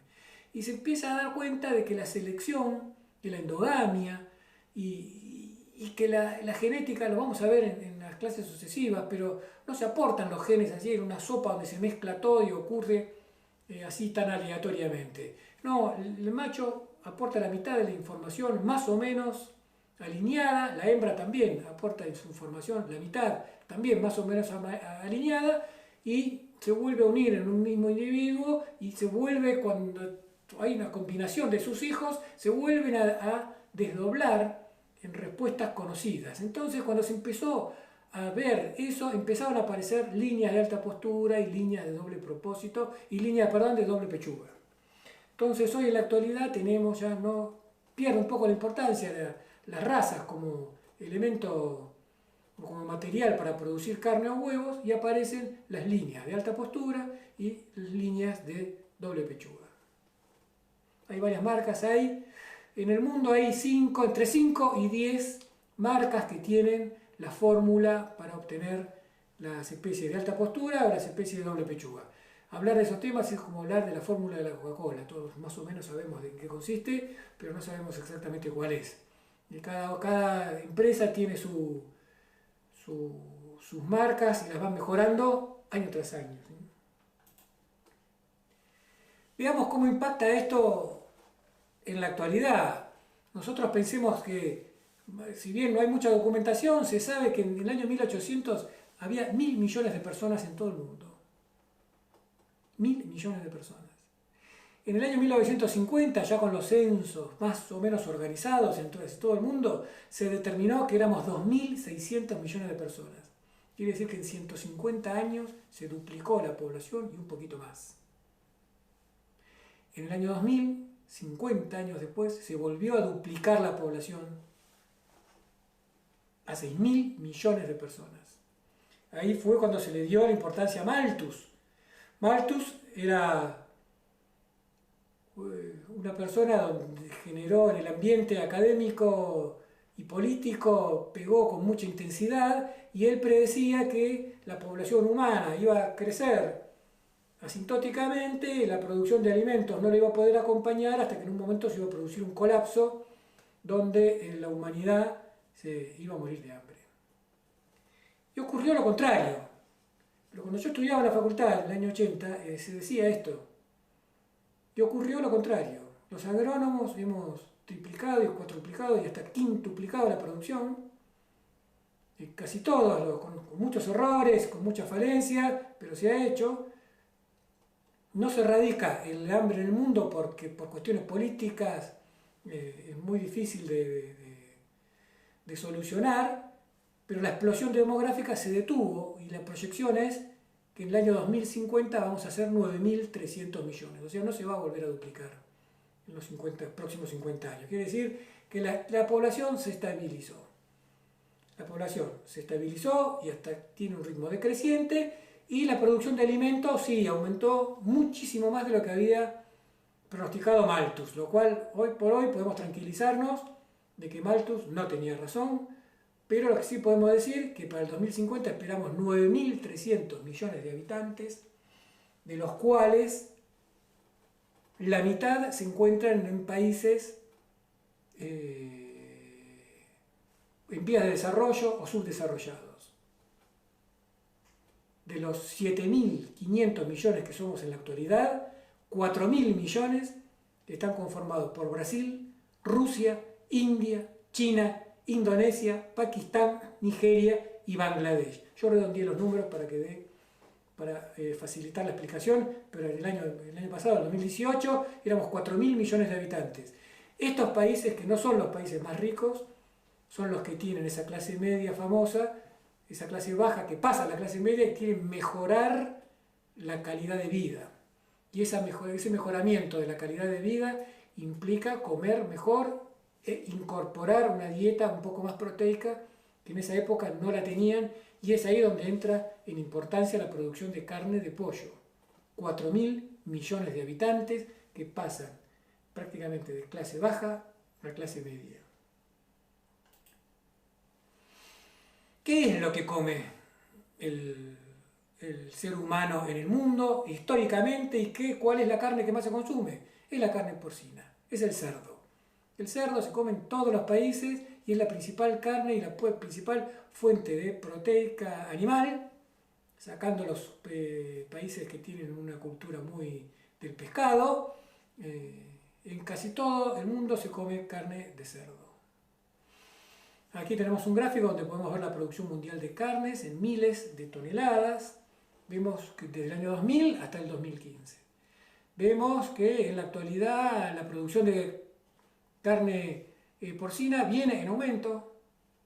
Y se empieza a dar cuenta de que la selección, de la endogamia y que la genética, lo vamos a ver en las clases sucesivas, pero no se aportan los genes así en una sopa donde se mezcla todo y ocurre así tan aleatoriamente. No, el macho aporta la mitad de la información, más o menos, alineada, la hembra también aporta en su formación la mitad, también más o menos alineada, y se vuelve a unir en un mismo individuo y se vuelve, cuando hay una combinación de sus hijos, se vuelven a desdoblar en respuestas conocidas. Entonces, cuando se empezó a ver eso, empezaron a aparecer líneas de alta postura y líneas de doble propósito y líneas, perdón, de doble pechuga. Entonces, hoy en la actualidad tenemos ya, no pierde un poco la importancia de las razas como elemento, como material para producir carne o huevos, y aparecen las líneas de alta postura y líneas de doble pechuga. Hay varias marcas ahí. En el mundo hay entre 5 y 10 marcas que tienen la fórmula para obtener las especies de alta postura o las especies de doble pechuga. Hablar de esos temas es como hablar de la fórmula de la Coca-Cola. Todos más o menos sabemos de qué consiste, pero no sabemos exactamente cuál es. Y cada empresa tiene sus marcas y las van mejorando año tras año. Veamos cómo impacta esto en la actualidad. Nosotros pensemos que, si bien no hay mucha documentación, se sabe que en el año 1800 había 1.000 millones de personas en todo el mundo. 1.000 millones de personas. En el año 1950, ya con los censos más o menos organizados en todo el mundo, se determinó que éramos 2.600 millones de personas. Quiere decir que en 150 años se duplicó la población y un poquito más. En el año 2000, 50 años después, se volvió a duplicar la población a 6.000 millones de personas. Ahí fue cuando se le dio la importancia a Malthus. Malthus era una persona donde generó en el ambiente académico y político, pegó con mucha intensidad, y él predecía que la población humana iba a crecer asintóticamente, la producción de alimentos no le iba a poder acompañar hasta que en un momento se iba a producir un colapso donde la humanidad se iba a morir de hambre. Y ocurrió lo contrario. Pero cuando yo estudiaba en la facultad en el año 80, se decía esto. Y ocurrió lo contrario. Los agrónomos hemos triplicado y cuatruplicado y hasta quintuplicado la producción. Casi todos, con muchos errores, con muchas falencias, pero se ha hecho. No se erradica el hambre en el mundo porque por cuestiones políticas es muy difícil de solucionar, pero la explosión demográfica se detuvo y la proyección es que en el año 2050 vamos a ser 9.300 millones, o sea, no se va a volver a duplicar en los próximos 50 años. Quiere decir que la población se estabilizó. La población se estabilizó y hasta tiene un ritmo decreciente, y la producción de alimentos sí aumentó muchísimo más de lo que había pronosticado Malthus, lo cual hoy por hoy podemos tranquilizarnos de que Malthus no tenía razón, pero lo que sí podemos decir es que para el 2050 esperamos 9.300 millones de habitantes, de los cuales la mitad se encuentran en países en vías de desarrollo o subdesarrollados. De los 7.500 millones que somos en la actualidad, 4.000 millones están conformados por Brasil, Rusia, India, China, Indonesia, Pakistán, Nigeria y Bangladesh. Yo redondeé los números para facilitar la explicación, pero el año pasado, en 2018, éramos 4.000 millones de habitantes. Estos países, que no son los países más ricos, son los que tienen esa clase media famosa, esa clase baja que pasa a la clase media y quieren mejorar la calidad de vida. Y ese mejoramiento de la calidad de vida implica comer mejor e incorporar una dieta un poco más proteica, que en esa época no la tenían, y es ahí donde entra en importancia la producción de carne de pollo. 4.000 millones de habitantes que pasan prácticamente de clase baja a clase media. ¿Qué es lo que come el ser humano en el mundo históricamente y cuál es la carne que más se consume? Es la carne porcina, es el cerdo. El cerdo se come en todos los países y es la principal carne y la principal fuente de proteica animal, sacando los países que tienen una cultura muy del pescado. En casi todo el mundo se come carne de cerdo. Aquí tenemos un gráfico donde podemos ver la producción mundial de carnes en miles de toneladas. Vemos que desde el año 2000 hasta el 2015. Vemos que en la actualidad la producción de carne porcina viene en aumento,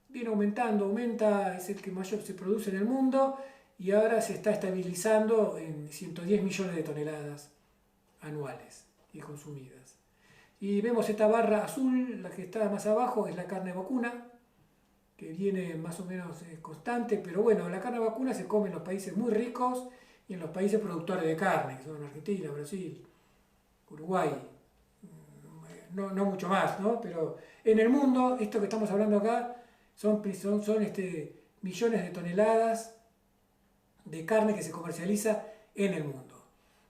viene aumentando, aumenta, es el que mayor se produce en el mundo y ahora se está estabilizando en 110 millones de toneladas anuales y consumidas. Y vemos esta barra azul, la que está más abajo es la carne vacuna, que viene más o menos constante, pero bueno, la carne vacuna se come en los países muy ricos y en los países productores de carne, que son Argentina, Brasil, Uruguay, no mucho más, ¿no? Pero en el mundo, esto que estamos hablando acá, son millones de toneladas de carne que se comercializa en el mundo.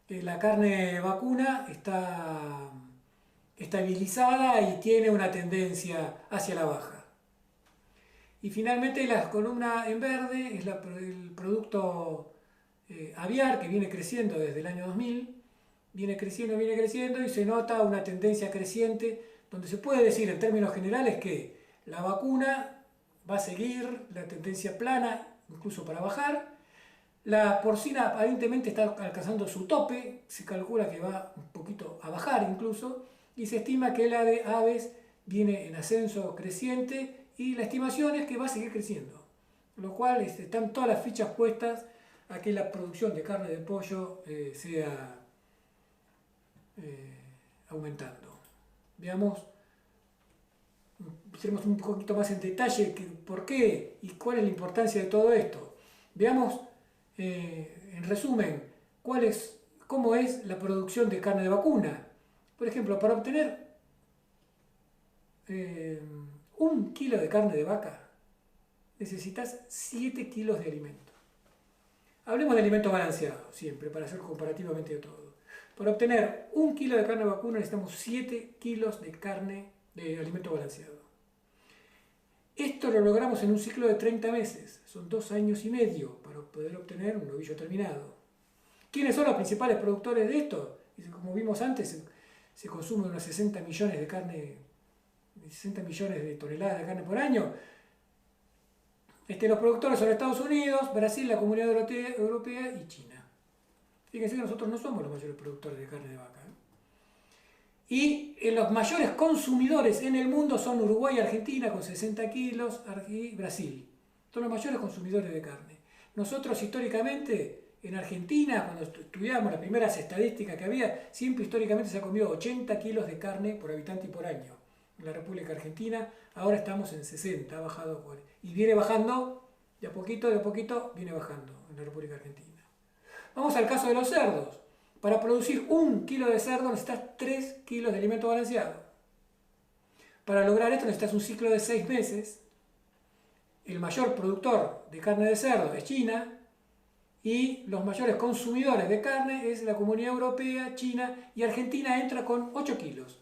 La carne vacuna está estabilizada y tiene una tendencia hacia la baja. Y finalmente la columna en verde es el producto aviar que viene creciendo desde el año 2000, viene creciendo y se nota una tendencia creciente donde se puede decir en términos generales que la vacuna va a seguir la tendencia plana, incluso para bajar. La porcina aparentemente está alcanzando su tope, se calcula que va un poquito a bajar incluso, y se estima que la de aves viene en ascenso creciente y la estimación es que va a seguir creciendo, lo cual están todas las fichas puestas a que la producción de carne de pollo sea aumentando. Veamos, tenemos un poquito más en detalle por qué y cuál es la importancia de todo esto. Veamos, en resumen, cómo es la producción de carne de vacuna. Por ejemplo, para obtener 1 kilo de carne de vaca necesitas 7 kilos de alimento. Hablemos de alimento balanceado siempre, para hacer comparativamente de todo. Para obtener 1 kilo de carne vacuna necesitamos 7 kilos de carne de alimento balanceado. Esto lo logramos en un ciclo de 30 meses, son 2 años y medio para poder obtener un novillo terminado. ¿Quiénes son los principales productores de esto? Como vimos antes, se consume unos 60 millones de carne, 60 millones de toneladas de carne por año. Los productores son Estados Unidos, Brasil, la Comunidad Europea y China. Fíjense que nosotros no somos los mayores productores de carne de vaca. Y los mayores consumidores en el mundo son Uruguay y Argentina con 60 kilos y Brasil. Son los mayores consumidores de carne. Nosotros históricamente en Argentina, cuando estudiamos las primeras estadísticas que había, siempre históricamente se ha comido 80 kilos de carne por habitante y por año. En la República Argentina ahora estamos en 60, ha bajado y viene bajando, de a poquito viene bajando en la República Argentina. Vamos al caso de los cerdos. Para producir 1 kilo de cerdo necesitas 3 kilos de alimento balanceado. Para lograr esto necesitas un ciclo de 6 meses. El mayor productor de carne de cerdo es China y los mayores consumidores de carne es la Comunidad Europea, China y Argentina entra con 8 kilos.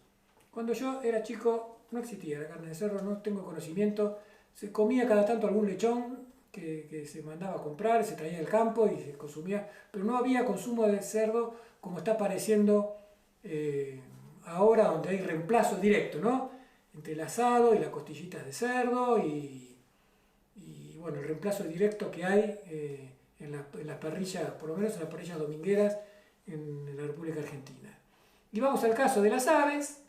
Cuando yo era chico no existía la carne de cerdo, no tengo conocimiento. Se comía cada tanto algún lechón que se mandaba a comprar, se traía del campo y se consumía, pero no había consumo de cerdo como está apareciendo ahora, donde hay reemplazo directo, ¿no? Entre el asado y las costillitas de cerdo y bueno, el reemplazo directo que hay en las parrillas, por lo menos en las parrillas domingueras en la República Argentina. Y vamos al caso de las aves,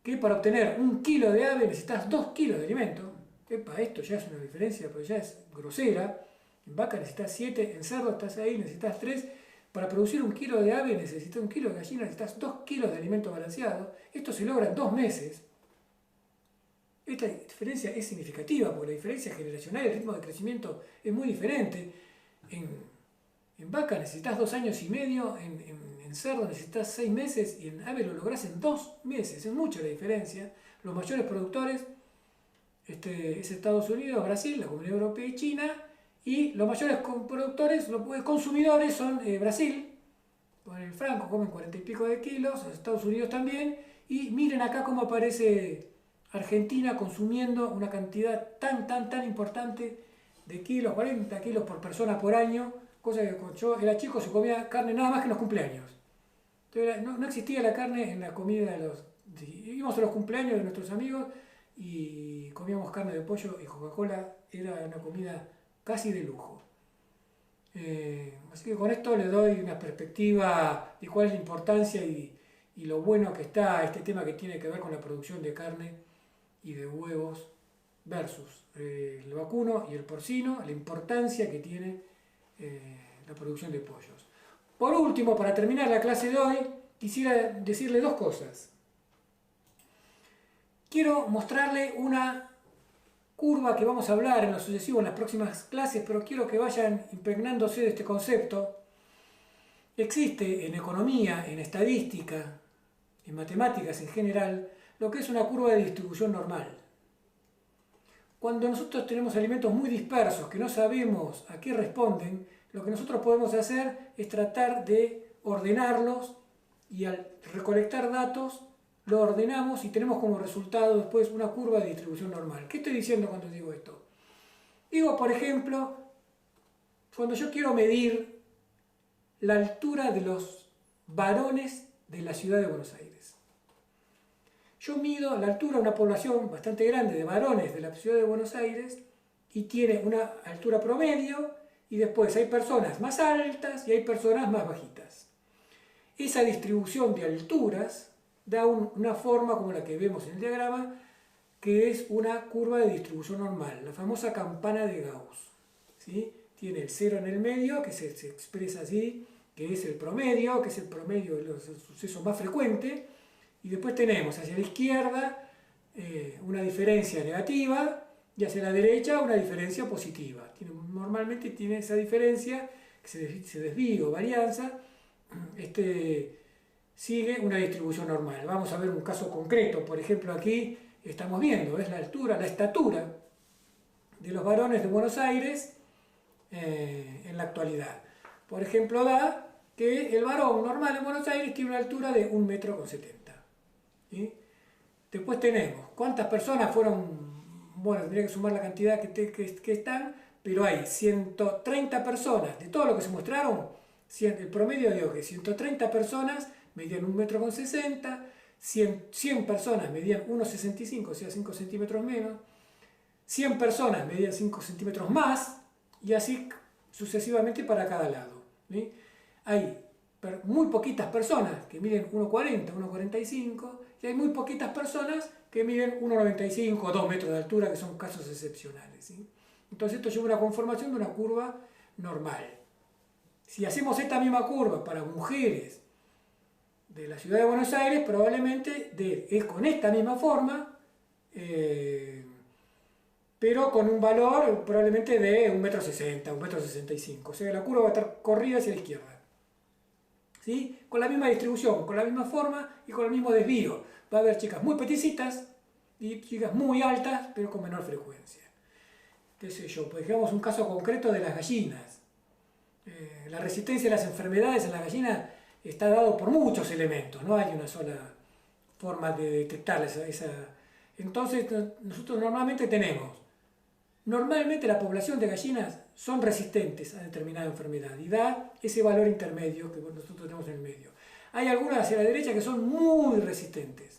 que para obtener 1 kilo de ave necesitas 2 kilos de alimento. Esto ya es una diferencia, pero ya es grosera. En vaca necesitas 7, en cerdo estás ahí, necesitas 3. Para producir 1 kilo de ave necesitas 1 kilo de gallina, necesitas 2 kilos de alimento balanceado. Esto se logra en 2 meses. Esta diferencia es significativa porque la diferencia generacional, el ritmo de crecimiento es muy diferente. En vaca necesitas 2 años y medio, en cerdo necesitas 6 meses y en ave lo lográs en 2 meses. Es mucha la diferencia. Los mayores productores es Estados Unidos, Brasil, la Comunidad Europea y China, y los mayores productores, los consumidores son Brasil, con el franco comen 40 y pico de kilos, Estados Unidos también, y miren acá cómo aparece Argentina consumiendo una cantidad tan importante de kilos, 40 kilos por persona por año, cosa que cuando yo era chico se comía carne nada más que en los cumpleaños. Entonces, no existía la carne en la comida de íbamos a los cumpleaños de nuestros amigos y comíamos carne de pollo y Coca-Cola era una comida casi de lujo. Así que con esto le doy una perspectiva de cuál es la importancia y lo bueno que está este tema que tiene que ver con la producción de carne y de huevos versus el vacuno y el porcino, la importancia que tiene la producción de pollos. Por último, para terminar la clase de hoy, quisiera decirle dos cosas. Quiero mostrarle una curva que vamos a hablar en lo sucesivo en las próximas clases, pero quiero que vayan impregnándose de este concepto. Existe en economía, en estadística, en matemáticas en general, lo que es una curva de distribución normal. Cuando nosotros tenemos alimentos muy dispersos que no sabemos a qué responden, lo que nosotros podemos hacer es tratar de ordenarlos y al recolectar datos lo ordenamos y tenemos como resultado después una curva de distribución normal. ¿Qué estoy diciendo cuando digo esto? Digo, por ejemplo, cuando yo quiero medir la altura de los varones de la ciudad de Buenos Aires. Yo mido la altura de una población bastante grande de varones de la ciudad de Buenos Aires y tiene una altura promedio y después hay personas más altas y hay personas más bajitas. Esa distribución de alturas da una forma como la que vemos en el diagrama, que es una curva de distribución normal, la famosa campana de Gauss. ¿Sí? Tiene el cero en el medio, que se expresa así, que es el promedio de los sucesos más frecuentes, y después tenemos hacia la izquierda una diferencia negativa y hacia la derecha una diferencia positiva. Normalmente tiene esa diferencia, que se desvío o varianza, sigue una distribución normal. Vamos a ver un caso concreto. Por ejemplo, aquí estamos viendo, es la altura, la estatura de los varones de Buenos Aires en la actualidad. Por ejemplo, da que el varón normal en Buenos Aires tiene una altura de 1,70 metros. ¿Sí? Después tenemos cuántas personas fueron, bueno, tendría que sumar la cantidad que están, pero hay 130 personas, de todo lo que se mostraron, el promedio dio que 130 personas medían 1,60 metros, 100 personas medían 1,65, o sea 5 centímetros menos, 100 personas medían 5 centímetros más, y así sucesivamente para cada lado. ¿Sí? Hay muy poquitas personas que miden 1,40, 1,45, y hay muy poquitas personas que miden 1,95 o 2 metros de altura, que son casos excepcionales. ¿Sí? Entonces esto lleva a una conformación de una curva normal. Si hacemos esta misma curva para mujeres de la ciudad de Buenos Aires, probablemente es con esta misma forma, pero con un valor probablemente de 1,60 m, 1,65 m. O sea, la curva va a estar corrida hacia la izquierda. ¿Sí? Con la misma distribución, con la misma forma y con el mismo desvío. Va a haber chicas muy peticitas y chicas muy altas, pero con menor frecuencia. ¿Qué sé yo? Pues digamos un caso concreto de las gallinas. La resistencia a las enfermedades en las gallinas está dado por muchos elementos, no hay una sola forma de detectar esa. Entonces nosotros normalmente la población de gallinas son resistentes a determinada enfermedad y da ese valor intermedio que nosotros tenemos en el medio. Hay algunas hacia la derecha que son muy resistentes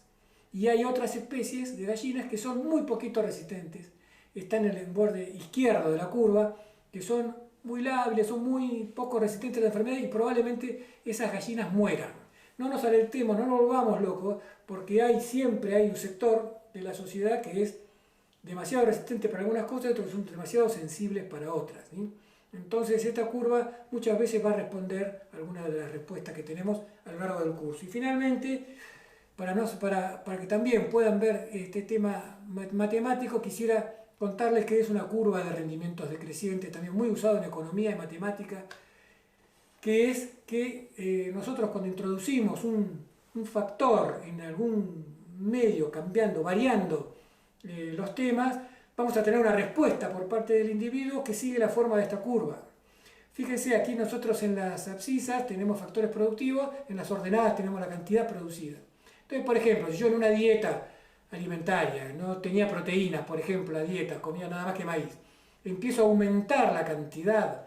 y hay otras especies de gallinas que son muy poquito resistentes, están en el borde izquierdo de la curva, que son muy lábiles, son muy poco resistentes a la enfermedad y probablemente esas gallinas mueran. No nos alertemos, no nos volvamos locos, porque siempre hay un sector de la sociedad que es demasiado resistente para algunas cosas y otros son demasiado sensibles para otras. ¿Sí? Entonces esta curva muchas veces va a responder a algunas de las respuestas que tenemos a lo largo del curso. Y finalmente, para que también puedan ver este tema matemático, quisiera contarles que es una curva de rendimientos decrecientes, también muy usado en economía y matemática, que es que nosotros cuando introducimos un factor en algún medio, variando los temas, vamos a tener una respuesta por parte del individuo que sigue la forma de esta curva. Fíjense, aquí nosotros en las abscisas tenemos factores productivos, en las ordenadas tenemos la cantidad producida. Entonces, por ejemplo, si yo en una dieta alimentaria no tenía proteínas, por ejemplo, la dieta, comía nada más que maíz, empiezo a aumentar la cantidad,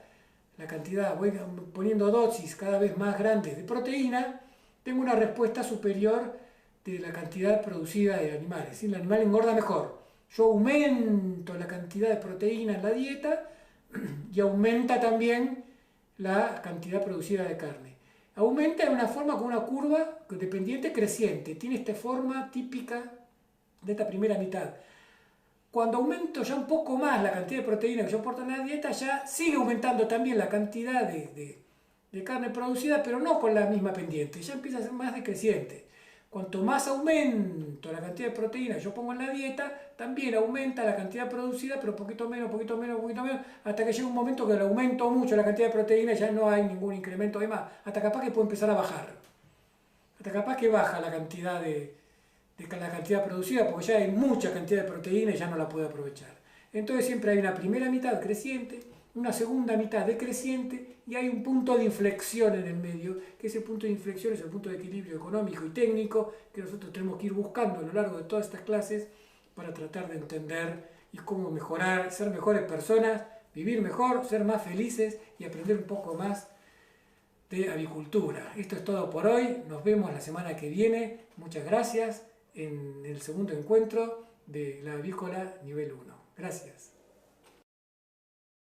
voy poniendo dosis cada vez más grandes de proteína, tengo una respuesta superior de la cantidad producida de animales. ¿Sí? El animal engorda mejor. yo aumento la cantidad de proteína en la dieta y aumenta también la cantidad producida de carne. Aumenta de una forma con una curva dependiente creciente. Tiene esta forma típica de esta primera mitad. Cuando aumento ya un poco más la cantidad de proteína que yo aporto en la dieta, ya sigue aumentando también la cantidad de carne producida, pero no con la misma pendiente, ya empieza a ser más decreciente. Cuanto más aumento la cantidad de proteína que yo pongo en la dieta, también aumenta la cantidad producida, pero poquito menos, poquito menos, poquito menos, hasta que llega un momento que le aumento mucho la cantidad de proteína y ya no hay ningún incremento de más, hasta capaz que puede empezar a bajar. Hasta capaz que baja la cantidad la cantidad producida, porque ya hay mucha cantidad de proteína y ya no la puede aprovechar. Entonces siempre hay una primera mitad creciente, una segunda mitad decreciente y hay un punto de inflexión en el medio, que ese punto de inflexión es el punto de equilibrio económico y técnico que nosotros tenemos que ir buscando a lo largo de todas estas clases para tratar de entender y cómo mejorar, ser mejores personas, vivir mejor, ser más felices y aprender un poco más de avicultura. Esto es todo por hoy, nos vemos la semana que viene, muchas gracias en el segundo encuentro de la avícola nivel 1. Gracias.